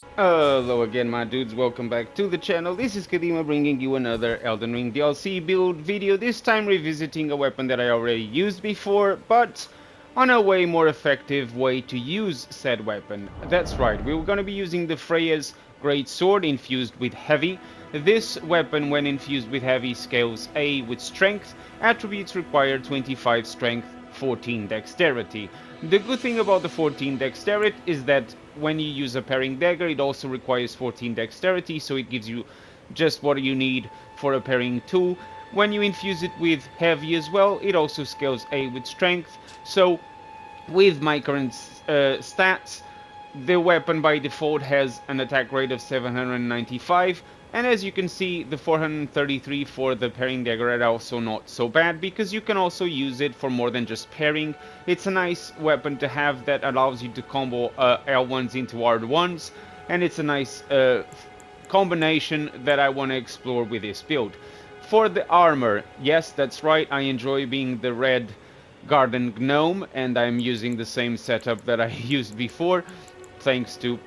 Hello again my dudes, welcome back to the channel. This is Kadima bringing you another Elden Ring DLC build video, this time revisiting a weapon that I already used before, but on a way more effective way to use said weapon. That's right, we were going to be using the Freyja's Greatsword infused with Heavy. This weapon, when infused with Heavy, scales A with Strength, attributes require 25 Strength, 14 Dexterity. The good thing about the 14 Dexterity is that when you use a parrying dagger, it also requires 14 Dexterity, so it gives you just what you need for a parrying tool. When you infuse it with Heavy as well, it also scales A with Strength, so with my current stats, the weapon by default has an attack rate of 795, and as you can see, the 433 for the parrying dagger are also not so bad, because you can also use it for more than just parrying. It's a nice weapon to have that allows you to combo L1s into R1s, and it's a nice combination that I want to explore with this build. For the armor, yes, that's right, I enjoy being the Red Garden Gnome, and I'm using the same setup that I used before, thanks to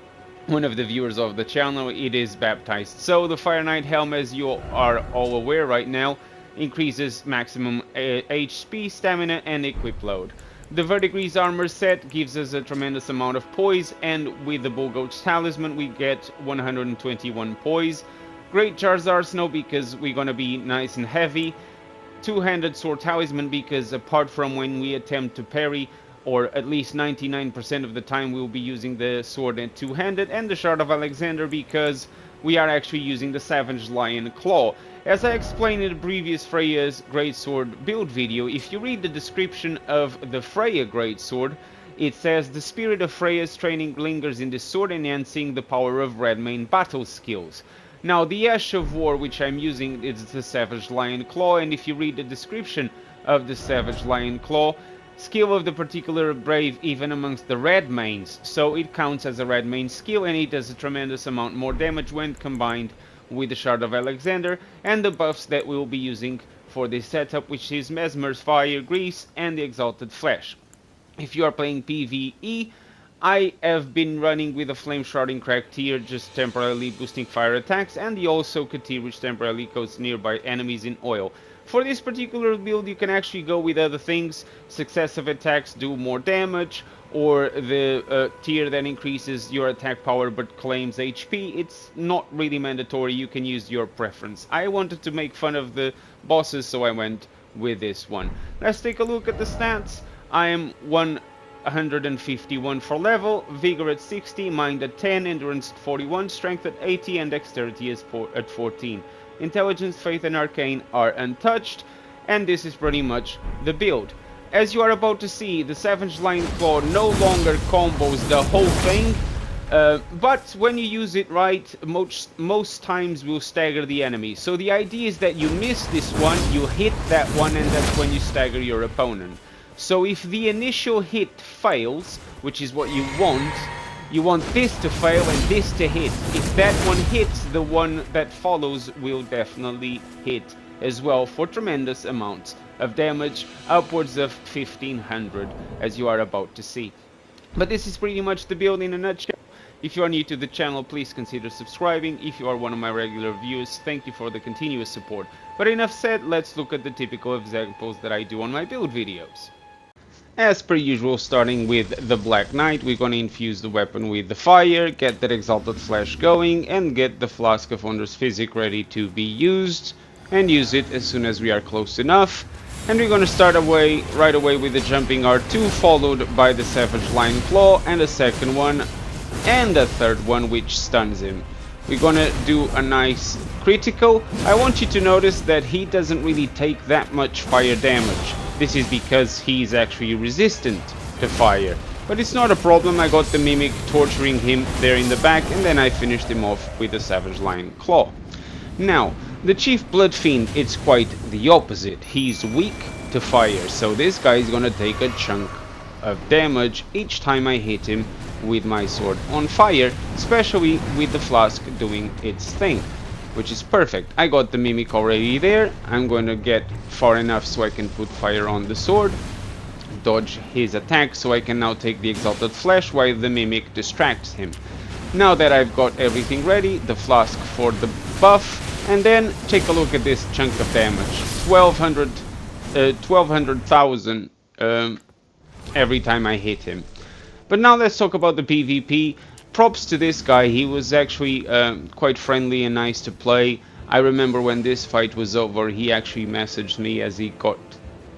one of the viewers of the channel. It is baptized. So the Fire Knight helm, as you are all aware right now, increases maximum HP, stamina, and equip load. The Verdigris armor set gives us a tremendous amount of poise, and with the Bullgoat's Talisman we get 121 poise. Great Char's Arsenal because we're gonna be nice and heavy. Two-handed sword talisman because apart from when we attempt to parry, or at least 99% of the time we'll be using the sword and two-handed, and the Shard of Alexander because we are actually using the Savage Lion Claw. As I explained in the previous Freyja's Greatsword build video, if you read the description of the Freyja Greatsword, it says the spirit of Freyja's training lingers in the sword, enhancing the power of Redmane battle skills. Now, the Ash of War, which I'm using, is the Savage Lion Claw, and if you read the description of the Savage Lion Claw, skill of the particular brave even amongst the red mains, so it counts as a red main skill, and it does a tremendous amount more damage when combined with the Shard of Alexander, and the buffs that we'll be using for this setup, which is Mesmer's Fire, Grease, and the Exalted Flesh. If you are playing PvE, I have been running with a Flame Shroud in cracked tier, just temporarily boosting fire attacks, and the also tier which temporarily coats nearby enemies in oil. For this particular build you can actually go with other things. Successive attacks do more damage, or the tier that increases your attack power but claims HP. It's not really mandatory, you can use your preference. I wanted to make fun of the bosses, so I went with this one. Let's take a look at the stats. I am 151 for level, vigor at 60, mind at 10, endurance at 41, strength at 80, and dexterity at 14. Intelligence, faith, and arcane are untouched, and this is pretty much the build. As you are about to see, the Savage Lion Claw no longer combos the whole thing, but when you use it right, most times will stagger the enemy. So the idea is that you miss this one, you hit that one, and that's when you stagger your opponent. So if the initial hit fails, which is what you want this to fail and this to hit. If that one hits, the one that follows will definitely hit as well for tremendous amounts of damage, upwards of 1500, as you are about to see. But this is pretty much the build in a nutshell. If you are new to the channel, please consider subscribing. If you are one of my regular viewers, thank you for the continuous support. But enough said, let's look at the typical examples that I do on my build videos. As per usual, starting with the Black Knight, we're gonna infuse the weapon with the fire, get that Exalted Flash going, and get the Flask of Wondrous Physic ready to be used, and use it as soon as we are close enough. And we're gonna start right away with the Jumping R2, followed by the Savage Lion Claw, and a second one, and a third one which stuns him. We're gonna do a nice critical. I want you to notice that he doesn't really take that much fire damage. This is because he's actually resistant to fire. But it's not a problem, I got the Mimic torturing him there in the back, and then I finished him off with the Savage Lion Claw. Now, the Chief Blood Fiend, it's quite the opposite. He's weak to fire, so this guy is gonna take a chunk of damage each time I hit him with my sword on fire, especially with the flask doing its thing, which is perfect. I got the Mimic already there. I'm going to get far enough so I can put fire on the sword, dodge his attack, so I can now take the Exalted Flesh while the Mimic distracts him. Now that I've got everything ready, the flask for the buff, and then take a look at this chunk of damage. 1200,000 every time I hit him. But now let's talk about the PvP. Props to this guy, he was actually quite friendly and nice to play. I remember when this fight was over, he actually messaged me as he got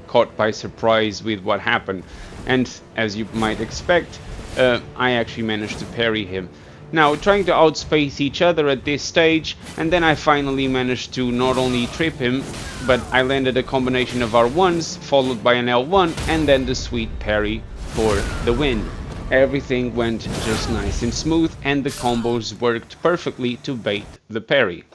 caught by surprise with what happened. And as you might expect, I actually managed to parry him. Now, trying to outspace each other at this stage, and then I finally managed to not only trip him, but I landed a combination of R1s, followed by an L1, and then the sweet parry for the win. Everything went just nice and smooth, and the combos worked perfectly to bait the parry.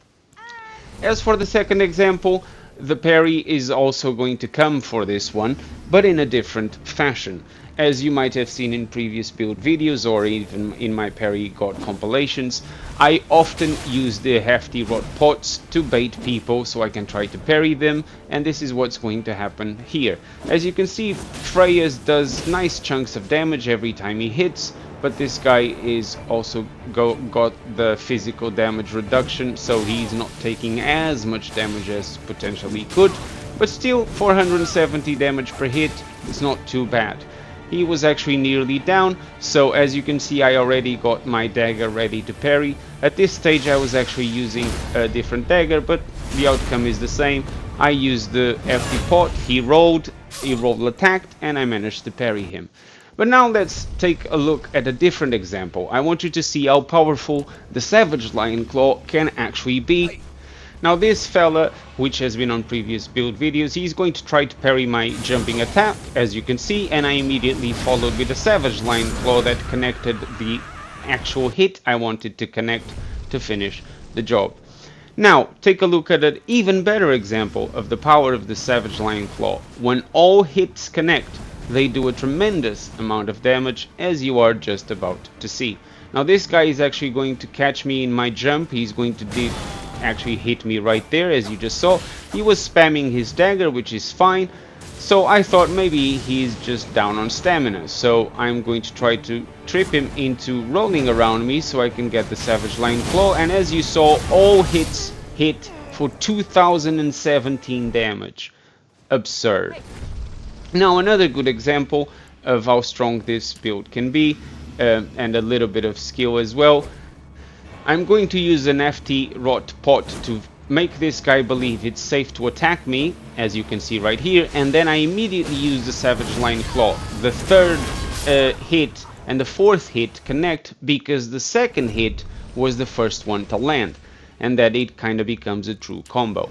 As for the second example, the parry is also going to come for this one, but in a different fashion. As you might have seen in previous build videos or even in my parry god compilations, I often use the hefty rod pots to bait people so I can try to parry them, and this is what's going to happen here. As you can see, Freyja does nice chunks of damage every time he hits, but this guy is also got the physical damage reduction, so he's not taking as much damage as potentially could, but still 470 damage per hit is not too bad. He was actually nearly down, so as you can see I already got my dagger ready to parry. At this stage I was actually using a different dagger, but the outcome is the same. I used the FD pot, he rolled attacked, and I managed to parry him. But now let's take a look at a different example. I want you to see how powerful the Savage Lion Claw can actually be. Now this fella, which has been on previous build videos, he's going to try to parry my jumping attack, as you can see, and I immediately followed with a Savage Lion Claw that connected the actual hit I wanted to connect to finish the job. Now, take a look at an even better example of the power of the Savage Lion Claw. When all hits connect, they do a tremendous amount of damage, as you are just about to see. Now this guy is actually going to catch me in my jump. He's going to actually hit me right there, as you just saw. He was spamming his dagger, which is fine, so I thought maybe he's just down on stamina, so I'm going to try to trip him into rolling around me so I can get the Savage Lion Claw, and as you saw, all hits hit for 2017 damage. Absurd. Now another good example of how strong this build can be, and a little bit of skill as well. I'm going to use an FT rot pot to make this guy believe it's safe to attack me, as you can see right here, and then I immediately use the Savage Lion Claw. The third hit and the fourth hit connect because the second hit was the first one to land, and that it kind of becomes a true combo.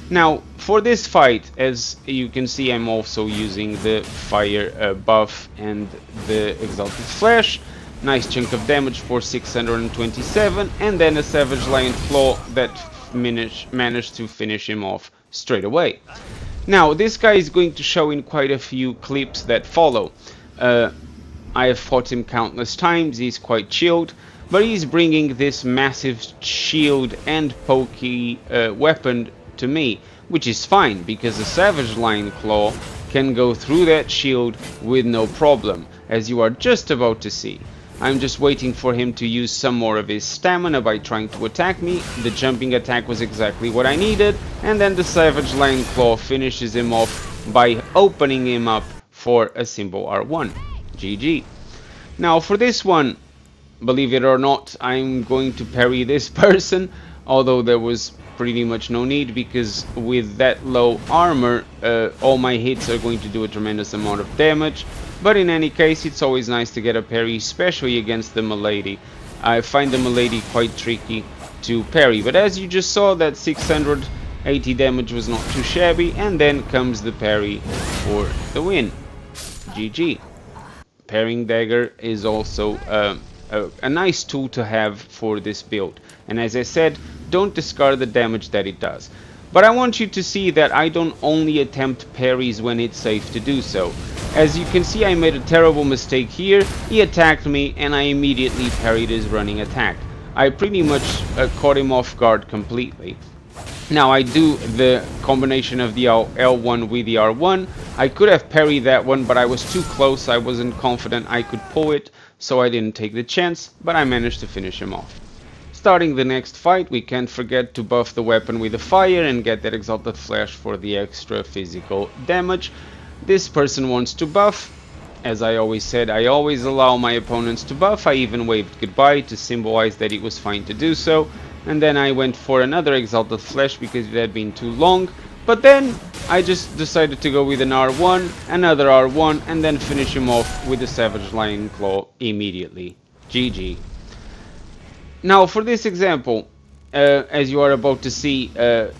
Now for this fight, as you can see, I'm also using the fire buff and the Exalted Flash. Nice chunk of damage for 627, and then a Savage Lion Claw that managed to finish him off straight away. Now this guy is going to show in quite a few clips that follow. I have fought him countless times, he's quite chilled, but he's bringing this massive shield and pokey weapon to me, which is fine because the Savage Lion Claw can go through that shield with no problem, as you are just about to see. I'm just waiting for him to use some more of his stamina by trying to attack me. The jumping attack was exactly what I needed, and then the Savage Lion Claw finishes him off by opening him up for a simple R1. GG. Now for this one, believe it or not, I'm going to parry this person, although there was pretty much no need, because with that low armor, all my hits are going to do a tremendous amount of damage. But in any case, it's always nice to get a parry, especially against the Milady. I find the Milady quite tricky to parry, but as you just saw, that 680 damage was not too shabby, and then comes the parry for the win. GG. Parrying dagger is also a nice tool to have for this build, and as I said, don't discard the damage that it does. But I want you to see that I don't only attempt parries when it's safe to do so. As you can see, I made a terrible mistake here. He attacked me and I immediately parried his running attack. I pretty much caught him off guard completely. Now I do the combination of the L1 with the R1. I could have parried that one, but I was too close. I wasn't confident I could pull it. so I didn't take the chance, but I managed to finish him off. Starting the next fight, we can't forget to buff the weapon with the fire and get that exalted flash for the extra physical damage. This person wants to buff. As I always said, I always allow my opponents to buff. I even waved goodbye to symbolize that it was fine to do so. And then I went for another exalted flash because it had been too long. But then I just decided to go with an R1, another R1, and then finish him off with a Savage Lion Claw immediately. GG. Now for this example, as you are about to see,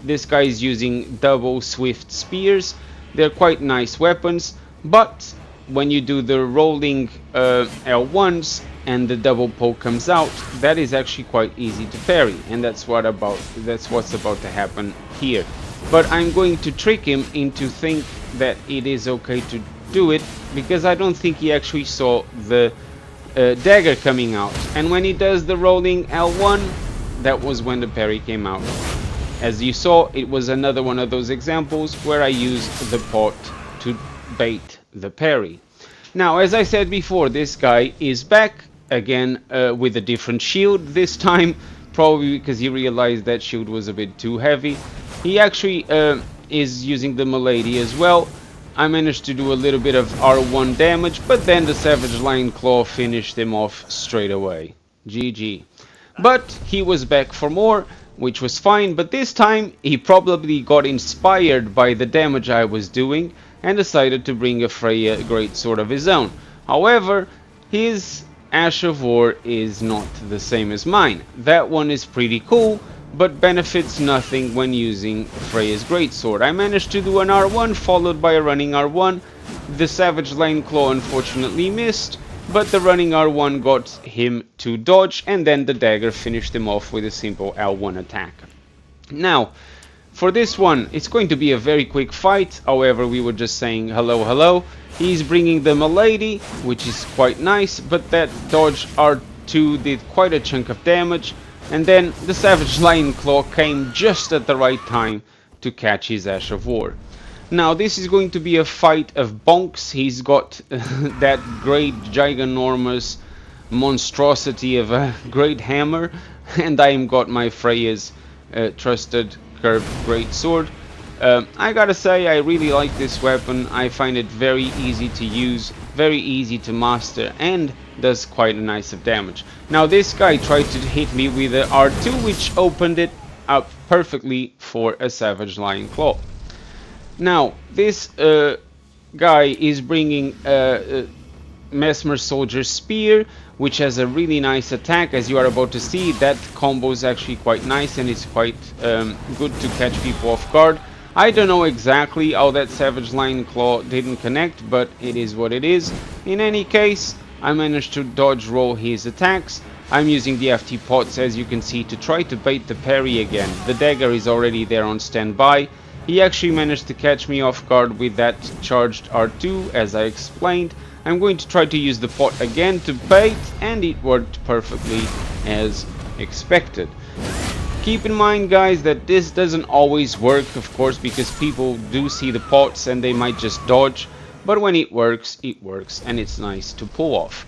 this guy is using double swift spears. They're quite nice weapons, but when you do the rolling L1s and the double poke comes out, that is actually quite easy to parry, and that's what's about to happen here. But I'm going to trick him into think that it is okay to do it, because I don't think he actually saw the dagger coming out, and when he does the rolling L1, that was when the parry came out. As you saw, it was another one of those examples where I used the pot to bait the parry. Now, as I said before, this guy is back again with a different shield this time, probably because he realized that shield was a bit too heavy. He actually is using the Milady as well. I managed to do a little bit of R1 damage, but then the Savage Lion Claw finished him off straight away. GG. But he was back for more, which was fine, but this time he probably got inspired by the damage I was doing and decided to bring a Freyja Greatsword of his own. However, his Ash of War is not the same as mine. That one is pretty cool, but benefits nothing when using Freyja's Greatsword. I managed to do an R1 followed by a running R1. The Savage Lion Claw unfortunately missed, but the running R1 got him to dodge, and then the dagger finished him off with a simple L1 attack. Now, for this one, it's going to be a very quick fight. However, we were just saying hello, hello. He's bringing the Milady, which is quite nice, but that dodge R2 did quite a chunk of damage. And then the Savage Lion Claw came just at the right time to catch his Ash of War. Now this is going to be a fight of bonks. He's got that great giganormous monstrosity of a great hammer, and I got my Freyja's trusted curved greatsword. I gotta say, I really like this weapon. I find it very easy to use, very easy to master, and does quite a nice of damage. Now this guy tried to hit me with a R2, which opened it up perfectly for a Savage Lion Claw. Now this guy is bringing a Mesmer Soldier Spear, which has a really nice attack. As you are about to see, that combo is actually quite nice, and it's quite good to catch people off guard. I don't know exactly how that Savage Lion Claw didn't connect, but it is what it is. In any case, I managed to dodge roll his attacks. I'm using the FT pots, as you can see, to try to bait the parry again. The dagger is already there on standby. He actually managed to catch me off guard with that charged R2, as I explained. I'm going to try to use the pot again to bait, and it worked perfectly as expected. Keep in mind, guys, that this doesn't always work, of course, because people do see the pots and they might just dodge. But when it works, and it's nice to pull off.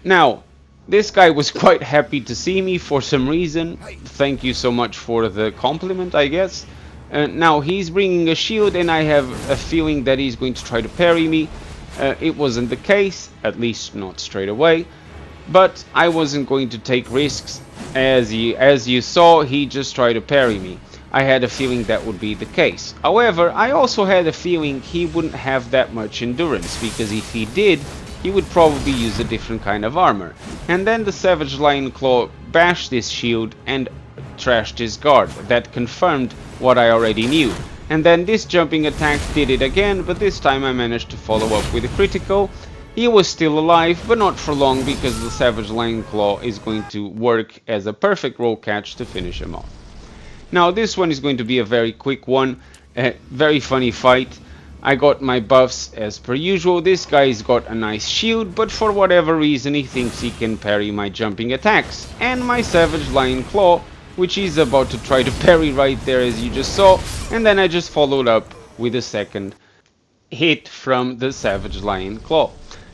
Now, this guy was quite happy to see me for some reason. Thank you so much for the compliment, I guess. Now, he's bringing a shield, and I have a feeling that he's going to try to parry me. It wasn't the case, at least not straight away. But I wasn't going to take risks. As you saw, he just tried to parry me. I had a feeling that would be the case. However, I also had a feeling he wouldn't have that much endurance, because if he did, he would probably use a different kind of armor. And then the Savage Lion Claw bashed his shield and trashed his guard. That confirmed what I already knew. And then this jumping attack did it again, but this time I managed to follow up with a critical. He was still alive, but not for long, because the Savage Lion Claw is going to work as a perfect roll catch to finish him off. Now this one is going to be a very quick one, a very funny fight. I got my buffs as per usual. This guy's got a nice shield, but for whatever reason he thinks he can parry my jumping attacks and my Savage Lion Claw, which he's about to try to parry right there, as you just saw. And then I just followed up with a second hit from the Savage Lion Claw.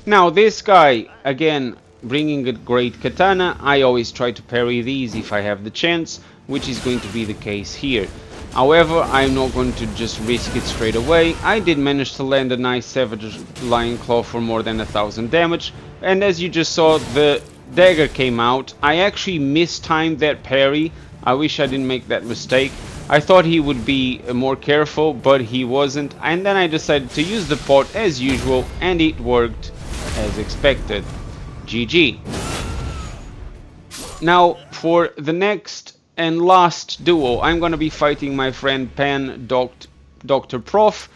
Now this guy, again, bringing a great katana, I always try to parry these if I have the chance, which is going to be the case here. However, I'm not going to just risk it straight away. I did manage to land a nice Savage Lion Claw for more than 1000 damage, and as you just saw, the dagger came out. I actually mistimed that parry. I wish I didn't make that mistake. I thought he would be more careful, but he wasn't, and then I decided to use the pot as usual, and it worked as expected. GG. Now, for the next and last duo, I'm gonna be fighting my friend Pan Dr. Prof.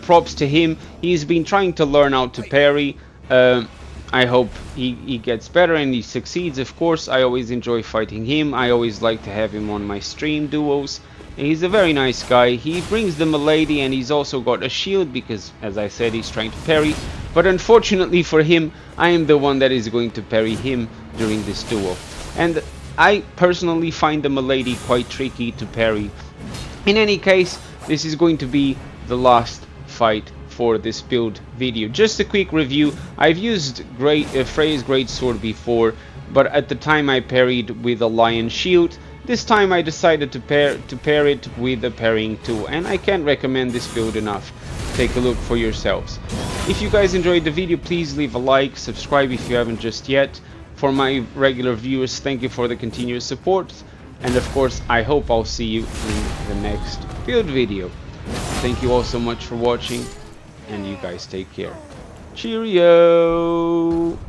Props to him. He's been trying to learn how to parry. I hope he gets better and he succeeds, of course. I always enjoy fighting him. I always like to have him on my stream duos. He's a very nice guy. He brings the Milady and he's also got a shield because, as I said, he's trying to parry. But unfortunately for him, I am the one that is going to parry him during this duel. And I personally find the Milady quite tricky to parry. In any case, this is going to be the last fight for this build video. Just a quick review. I've used Freyja's Greatsword before, but at the time I parried with a lion shield. This time I decided to pair it with a parrying tool, and I can't recommend this build enough. Take a look for yourselves. If you guys enjoyed the video, please leave a like, subscribe if you haven't just yet. For my regular viewers, thank you for the continuous support, and of course I hope I'll see you in the next build video. Thank you all so much for watching, and you guys take care. Cheerio!